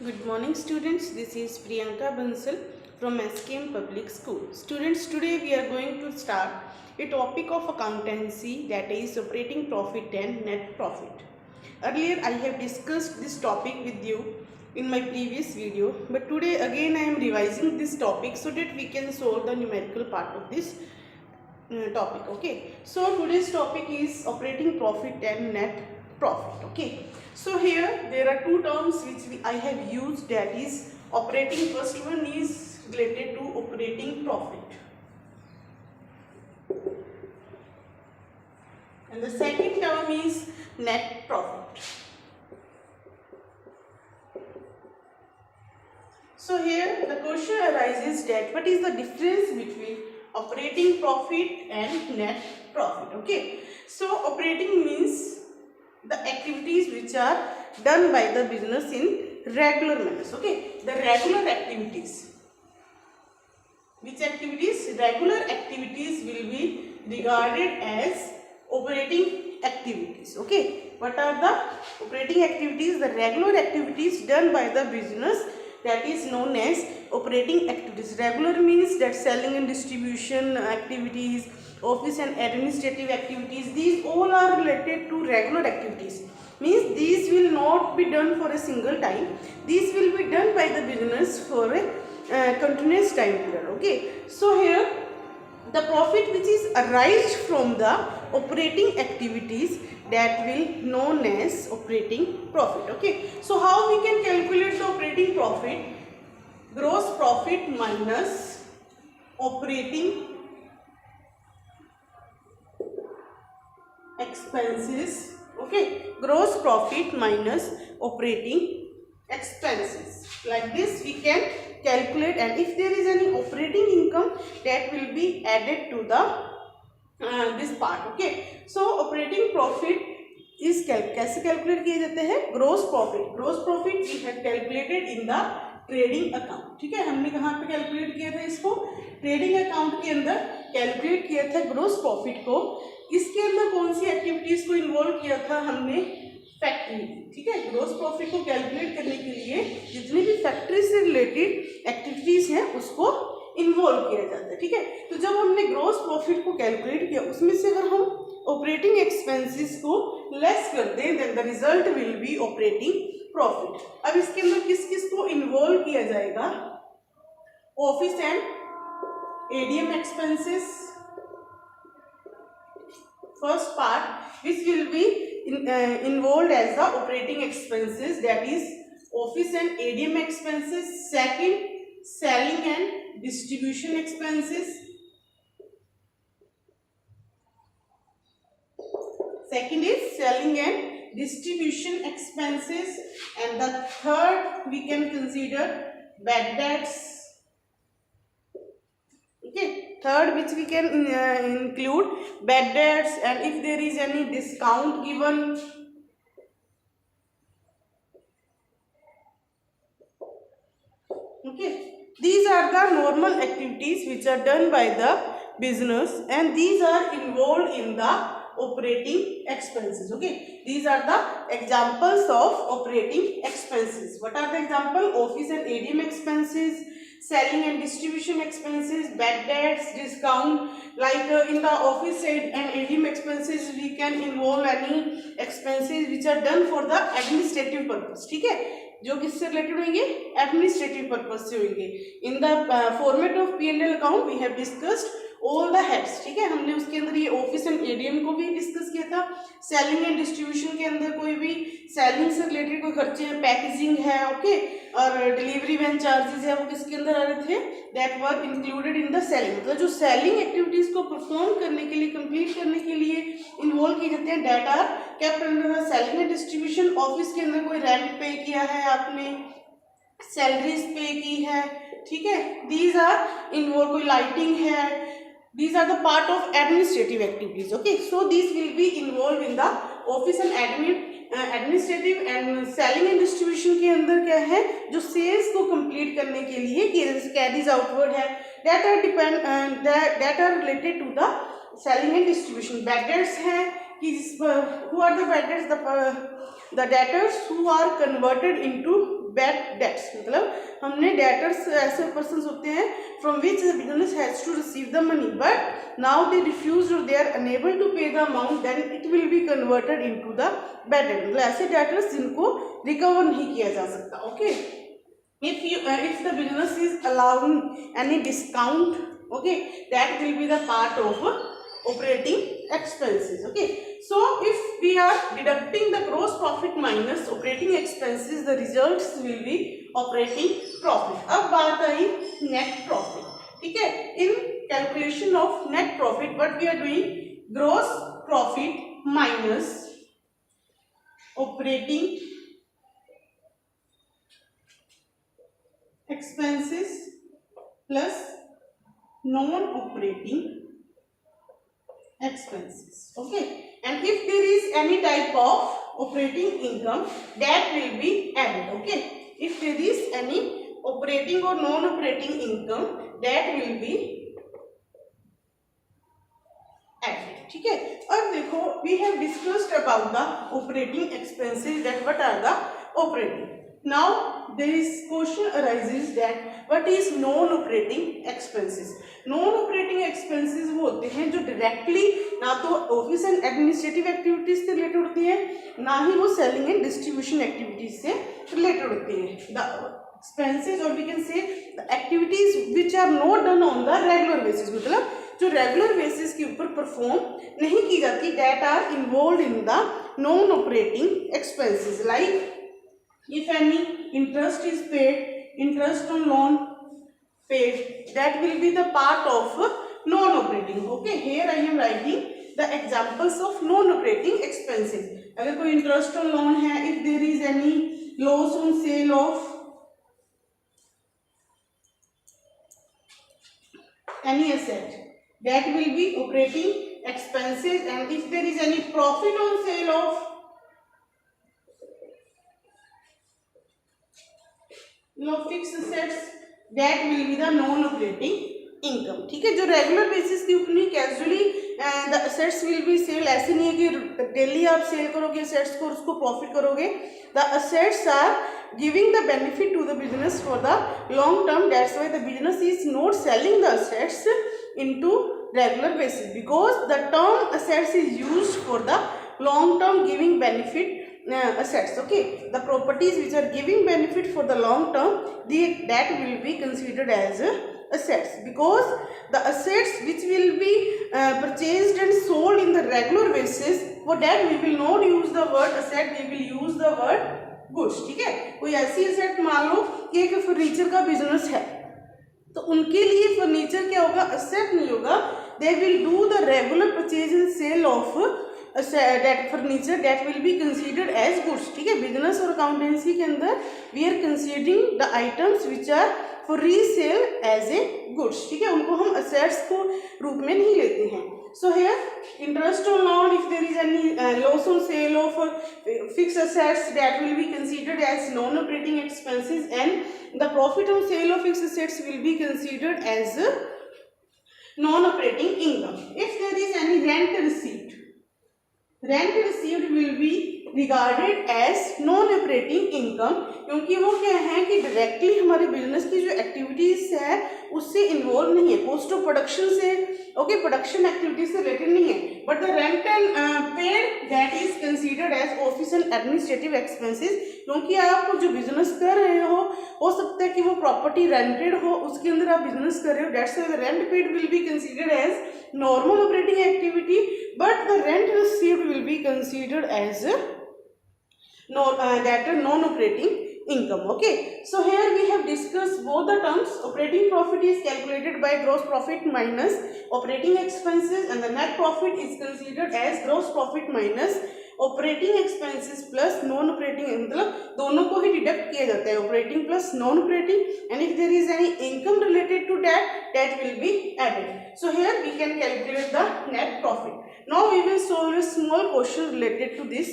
Good morning students, this is Priyanka Bansal from SKM Public School. Students, today we are going to start a topic of accountancy, that is operating profit and net profit. Earlier I have discussed this topic with you in my previous video, but today again I am revising this topic so that we can solve the numerical part of this topic. Okay, so today's topic is operating profit and net profit. Okay, so here there are two terms which I have used, that is operating. First one is related to operating profit and the second term is net profit. So here the question arises that what is the difference between operating profit and net profit. Okay, so operating means the activities which are done by the business in regular manners. Okay, the regular activities. Which activities? Regular activities will be regarded as operating activities. Okay, what are the operating activities? The regular activities done by the business, that is known as operating activities. Regular means that selling and distribution activities, office and administrative activities, these all are related to regular activities. Means these will not be done for a single time. These will be done by the business for a continuous time period. Okay, so here the profit which is arised from the operating activities, that will known as operating profit. Okay, so how we can calculate the operating profit? Gross profit minus operating expenses. Okay, gross profit minus operating expenses. Like this we can calculate, and if there is any operating income, that will be added to the this part. Okay, so operating profit is कैसे calculate किए जाते हैं? Gross profit. Gross profit we have calculated in the trading account. ठीक है, हमने कहाँ पे calculate किया था इसको? ट्रेडिंग अकाउंट के अंदर कैलकुलेट किया था ग्रोस प्रॉफिट को. इसके अंदर कौन सी एक्टिविटीज को इन्वॉल्व किया था हमने? फैक्ट्री. ठीक है, ग्रोस प्रॉफिट को कैलकुलेट करने के लिए जितनी भी फैक्ट्री से रिलेटेड एक्टिविटीज हैं उसको इन्वॉल्व किया जाता है. ठीक है, तो जब हमने ग्रोस प्रॉफिट को कैलकुलेट किया, उसमें से अगर हम ऑपरेटिंग एक्सपेंसेस को लेस कर दें, then the result will be operating profit. अब इसके अंदर किस किस को इन्वॉल्व किया जाएगा? Office and ADM expenses. First part which will be involved as the operating expenses, that is office and ADM expenses. Second, selling and distribution expenses. Second is selling and distribution expenses, and the third we can consider bad debts. Okay, third which we can include bad debts, and if there is any discount given. Okay, these are the normal activities which are done by the business, and these are involved in the operating expenses. Okay, these are the examples of operating expenses. What are the example? Office and ADM expenses, selling and distribution expenses, bad debts, discount. Like in the office and ADM expenses we can involve any expenses which are done for the administrative purpose. ठीक है, जो किससे related होंगे? Administrative purpose से होंगे. In the format of P&L account we have discussed all the heads. ठीक है, हमने उसके अंदर ये ऑफिस एंड एडीएम को भी डिस्कस किया था. सेलिंग एंड डिस्ट्रीब्यूशन के अंदर कोई भी सेलिंग से रिलेटेड कोई खर्चे हैं, पैकेजिंग है, ओके, और डिलीवरी वैन चार्जेस है, वो किसके अंदर आ रहे थे? That were included in the selling. मतलब जो सेलिंग एक्टिविटीज को परफॉर्म करने के लिए, कंप्लीट करने के लिए इन्वॉल्व किए जाते हैं, that are kept under the selling and distribution. Office के अंदर कोई रेंट पे किया है आपने, सैलरीज पे की है, ठीक है, दीज आर इन्वॉल्व. कोई लाइटिंग है, these are the part of administrative activities. Okay, so these will be involved in the office and administrative. and selling and distribution के अंदर क्या है? जो सेल्स को कंप्लीट करने के लिए कैरीज आउटवर्ड है, that are related to the selling and distribution. Bad debts है, कि who are the bad debts, the debtors who are converted into bad debts, मतलब हमने debtors ऐसे persons होते हैं from which the business has to receive the money but now they refuse or they are unable to pay the amount, then it will be converted into the bad debt, मतलब ऐसे debtors जिनको recover नहीं किया जा सकता. Okay, if the business is allowing any discount, okay, that will be the part of operating expenses. Okay, so if we are deducting the gross profit minus operating expenses, the results will be operating profit. अब बात आई net profit. ठीक है, in calculation of net profit what we are doing, gross profit minus operating expenses plus non-operating expenses. Okay, and if there is any type of operating income, that will be added. Okay, if there is any operating or non-operating income, that will be added. ठीक है, और देखो we have discussed about the operating expenses, that what are the operating. Now there is question arises that what is non-operating expenses. Non-operating expenses वो होते हैं जो directly ना तो ऑफिस एंड एडमिनिस्ट्रेटिव एक्टिविटीज से रिलेटेड होती है, ना ही वो सेलिंग एंड डिस्ट्रीब्यूशन एक्टिविटीज से रिलेटेड होती है. The expenses or we can say the activities which are not done on the regular basis, मतलब जो रेगुलर बेसिस के ऊपर परफॉर्म नहीं की जाती, that are involved in the non-operating expenses, like if any interest is paid, interest on loan paid, that will be the part of non-operating. Okay, here I am writing the examples of non-operating expenses. अगर कोई interest on loan है, if there is any loss on sale of any asset, that will be operating expenses, and if there is any profit on sale of fixed assets, that will be the non-operating income. ठीक है, जो regular basis के ऊपर नहीं, casually the assets will be sell, ऐसे नहीं है कि डेली आप सेल करोगे असेट्स को, उसको प्रॉफिट करोगे. The assets are giving the benefit to the business for the long term, that's why the business is not selling the assets into regular basis, because the term assets is used for the long term giving benefit assets. Okay, the properties which are giving benefit for the long term, that will be considered as assets, because the assets which will be purchased and sold in the regular basis, for that we will not use the word asset, we will use the word goods. ठीक है, कोई ऐसी asset मान लो कि एक furniture का business है, तो उनके लिए फर्नीचर क्या होगा, एसेट नहीं होगा. They will do the regular purchase and sale of that furniture, that will be considered as goods. ठीक है, बिजनेस और अकाउंटेंसी के अंदर we are considering the items which are for resale as a goods. ठीक है, उनको हम assets को रूप में नहीं लेते हैं. So here interest on loan, if there is any loss on sale of fixed assets, that will be considered as non-operating expenses, and the profit on sale of fixed assets will be considered as non-operating income. If there is any rent received will be regarded as non-operating income, क्योंकि वो क्या है कि directly हमारे business की जो activities है उससे इन्वॉल्व नहीं है, कॉस्ट ऑफ प्रोडक्शन से, ओके, प्रोडक्शन एक्टिविटीज से रिलेटेड नहीं है. But the rent paid, that is considered as office and administrative expenses, क्योंकि आप जो बिजनेस कर रहे हो सकता है कि वो प्रॉपर्टी रेंटेड हो, उसके अंदर आप बिजनेस कर रहे हो, that's why the rent paid will be considered as normal operating activity, but the rent received will be considered as non-operating income. Okay, so here we have discussed both the terms. Operating profit is calculated by gross profit minus operating expenses, and the net profit is considered as gross profit minus operating expenses plus non-operating. मतलब दोनों को ही deduct किया जाता है, operating plus non-operating, and if there is any income related to that, that will be added. So here we can calculate the net profit. Now we will solve a small question related to this.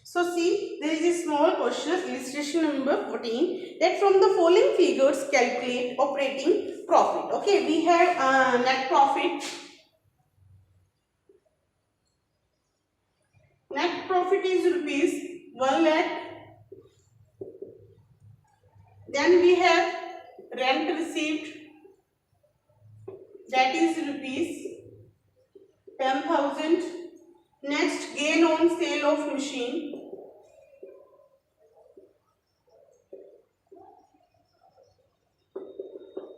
So see, there is a small question, illustration number 14, that from the following figures calculate operating profit. Okay, we have net profit profit is rupees 1 lakh. Then we have rent received, that is rupees 10,000. Next, gain on sale of machine,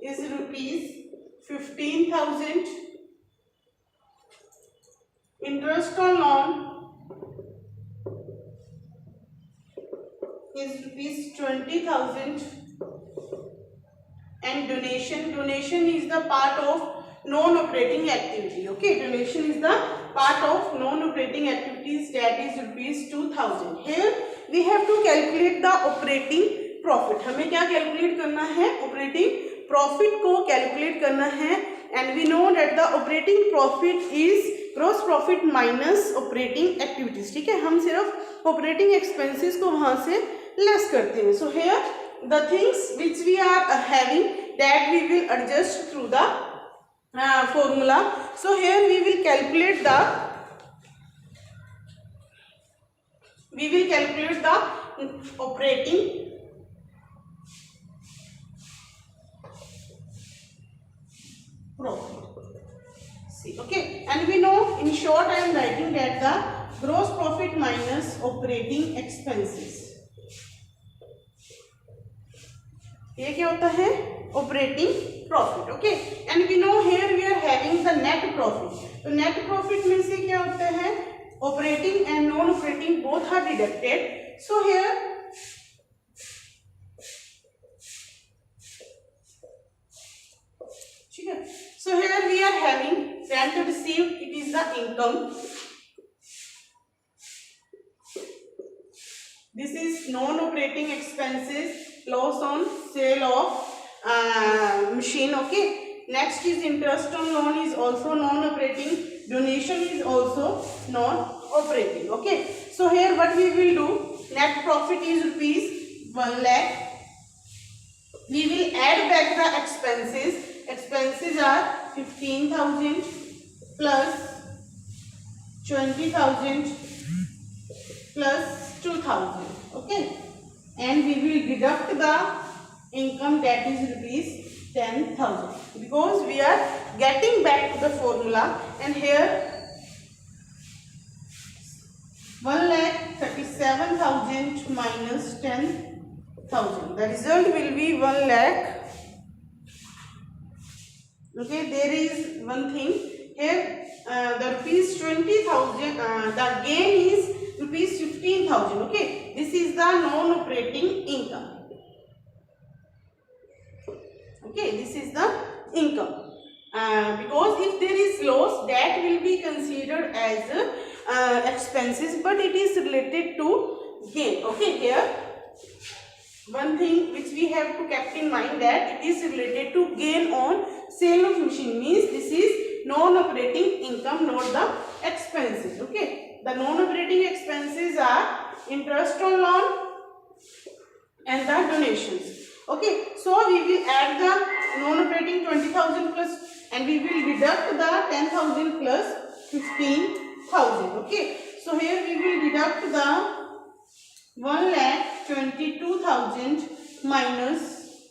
is rupees 15,000. Interest on loan is rupees 20,000. And donation is the part of non-operating activity. Okay, donation is the part of non-operating activities, that is rupees 2,000. Here we have to calculate the operating profit. हमें क्या calculate करना है? Operating profit को calculate करना है. And we know that the operating profit is gross profit minus operating activities. ठीक है, हम सिर्फ operating expenses को वहाँ से less करते हैं. So here the things which we are having, that we will adjust through the formula. So here we will calculate the operating profit. See, okay, and we know, in short I am writing that the gross profit minus operating expenses. ये क्या होता है? Operating profit. Okay, and we know here we are having the net profit. तो net profit में से क्या होता है? Operating and non-operating both are deducted. So here ठीक है. So here we are having rent received. It is the income. This is non-operating expenses. Loss on sale of machine. Okay, next is interest on loan is also non-operating. Donation is also non-operating. Okay, so here what we will do, net profit is rupees 1 lakh. We will add back the expenses. Expenses are 15,000 plus 20,000 plus 2,000. Okay, and we will deduct the income, that is rupees 10,000, because we are getting back to the formula. And here 1,37,000 minus 10,000, the result will be 1 lakh. Okay, there is one thing here, the rupees 20,000, the gain is rupees 15,000. Okay, this is the non-operating income. Okay, this is the income, because if there is loss, that will be considered as expenses, but it is related to gain. Okay, here one thing which we have to keep in mind, that it is related to gain on sale of machine, means this is non-operating income, not the expenses. Okay, the non-operating expenses are interest on loan and the donations. Okay, so we will add the non-operating 20,000 plus, and we will deduct the 10,000 plus 15,000. Okay, so here we will deduct the 1,22,000 minus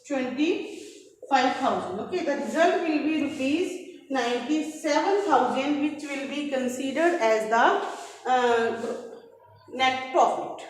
25,000. Okay, the result will be rupees 97,000, which will be considered as the net profit.